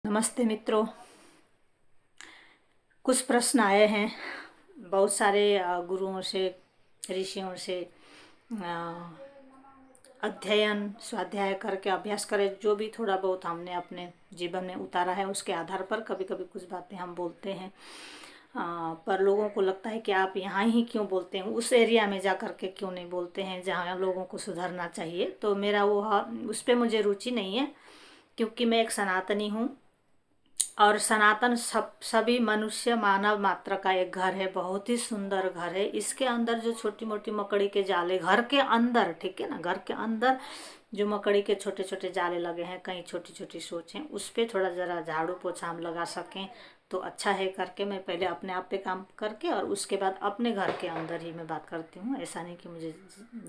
नमस्ते मित्रों, कुछ प्रश्न आए हैं बहुत सारे गुरुओं से, ऋषियों से। अध्ययन स्वाध्याय करके अभ्यास करें, जो भी थोड़ा बहुत हमने अपने जीवन में उतारा है उसके आधार पर कभी कभी कुछ बातें हम बोलते हैं। पर लोगों को लगता है कि आप यहाँ ही क्यों बोलते हैं, उस एरिया में जा कर के क्यों नहीं बोलते हैं जहाँ लोगों को सुधरना चाहिए। तो मेरा वो उस पर मुझे रुचि नहीं है, क्योंकि मैं एक सनातनी हूँ और सनातन सभी मनुष्य मानव मात्र का एक घर है, बहुत ही सुंदर घर है। इसके अंदर जो छोटी मोटी मकड़ी के जाले, घर के अंदर, ठीक है ना, घर के अंदर जो मकड़ी के छोटे छोटे जाले लगे हैं, कहीं छोटी छोटी सोच हैं, उस पर थोड़ा ज़रा झाड़ू पोछा हम लगा सकें तो अच्छा है करके मैं पहले अपने आप पे काम करके और उसके बाद अपने घर के अंदर ही मैं बात करती हूँ। ऐसा नहीं कि मुझे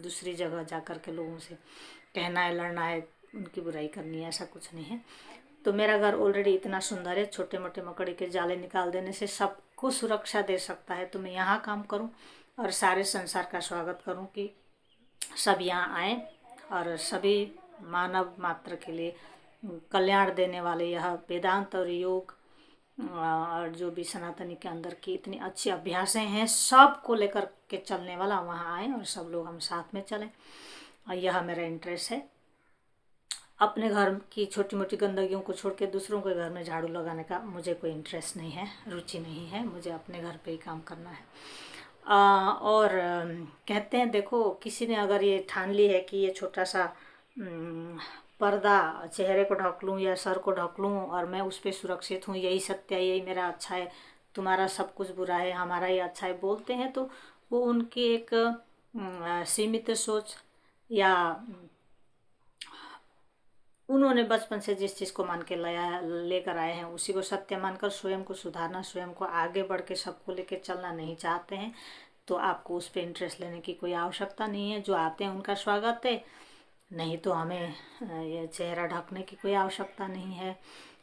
दूसरी जगह जा कर के लोगों से कहना है, लड़ना है, उनकी बुराई करनी है, ऐसा कुछ नहीं है। तो मेरा घर ऑलरेडी इतना सुंदर है, छोटे मोटे मकड़ी के जाले निकाल देने से सबको सुरक्षा दे सकता है। तो मैं यहाँ काम करूँ और सारे संसार का स्वागत करूँ कि सब यहाँ आए और सभी मानव मात्र के लिए कल्याण देने वाले यह वेदांत और योग और जो भी सनातनी के अंदर की इतनी अच्छी अभ्यासें हैं, सब को लेकर के चलने वाला वहाँ आए और सब लोग हम साथ में चलें। और यह मेरा इंटरेस्ट है। अपने घर की छोटी मोटी गंदगियों को छोड़ के दूसरों के घर में झाड़ू लगाने का मुझे कोई इंटरेस्ट नहीं है, रुचि नहीं है। मुझे अपने घर पे ही काम करना है। और कहते हैं, देखो, किसी ने अगर ये ठान ली है कि ये छोटा सा पर्दा चेहरे को ढक लूँ या सर को ढक लूँ और मैं उस पर सुरक्षित हूँ, यही सत्य है, यही मेरा अच्छा है, तुम्हारा सब कुछ बुरा है, हमारा ही अच्छा है, बोलते हैं, तो वो उनकी एक सीमित सोच या उन्होंने बचपन से जिस चीज़ को मान के लेकर आए हैं उसी को सत्य मानकर स्वयं को सुधारना, स्वयं को आगे बढ़ के सबको लेकर चलना नहीं चाहते हैं। तो आपको उस पर इंटरेस्ट लेने की कोई आवश्यकता नहीं है। जो आते हैं उनका स्वागत है, नहीं तो हमें ये चेहरा ढकने की कोई आवश्यकता नहीं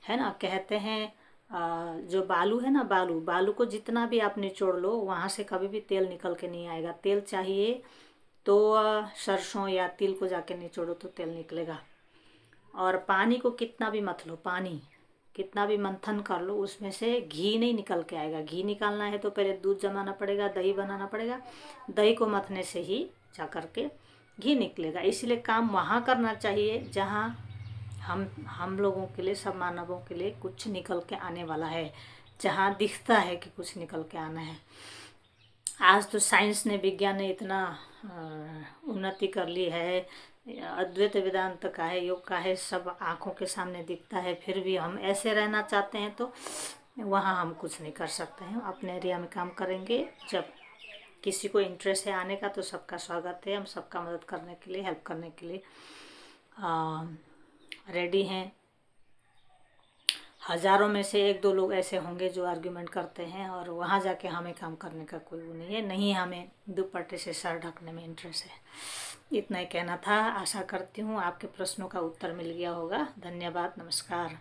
है ना। कहते हैं जो बालू है ना, बालू को जितना भी आप निचोड़ लो वहाँ से कभी भी तेल निकल के नहीं आएगा। तेल चाहिए तो सरसों या तिल को जाके निचोड़ो तो तेल निकलेगा। और पानी को कितना भी मत लो, पानी कितना भी मंथन कर लो, उसमें से घी नहीं निकल के आएगा। घी निकालना है तो पहले दूध जमाना पड़ेगा, दही बनाना पड़ेगा, दही को मथने से ही जा कर के घी निकलेगा। इसलिए काम वहाँ करना चाहिए जहाँ हम लोगों के लिए, सब मानवों के लिए कुछ निकल के आने वाला है, जहाँ दिखता है कि कुछ निकल के आना है। आज तो साइंस ने, विज्ञान ने इतना उन्नति कर ली है, अद्वैत वेदांत का है, योग का है, सब आँखों के सामने दिखता है, फिर भी हम ऐसे रहना चाहते हैं तो वहाँ हम कुछ नहीं कर सकते हैं। अपने एरिया में काम करेंगे। जब किसी को इंटरेस्ट है आने का तो सबका स्वागत है। हम सबका मदद करने के लिए, हेल्प करने के लिए रेडी हैं। हज़ारों में से एक दो लोग ऐसे होंगे जो आर्ग्यूमेंट करते हैं और वहाँ जाके हमें काम करने का कोई वो नहीं है। नहीं, हमें दुपट्टे से सर ढकने में इंटरेस्ट है। इतना ही कहना था। आशा करती हूँ आपके प्रश्नों का उत्तर मिल गया होगा। धन्यवाद, नमस्कार।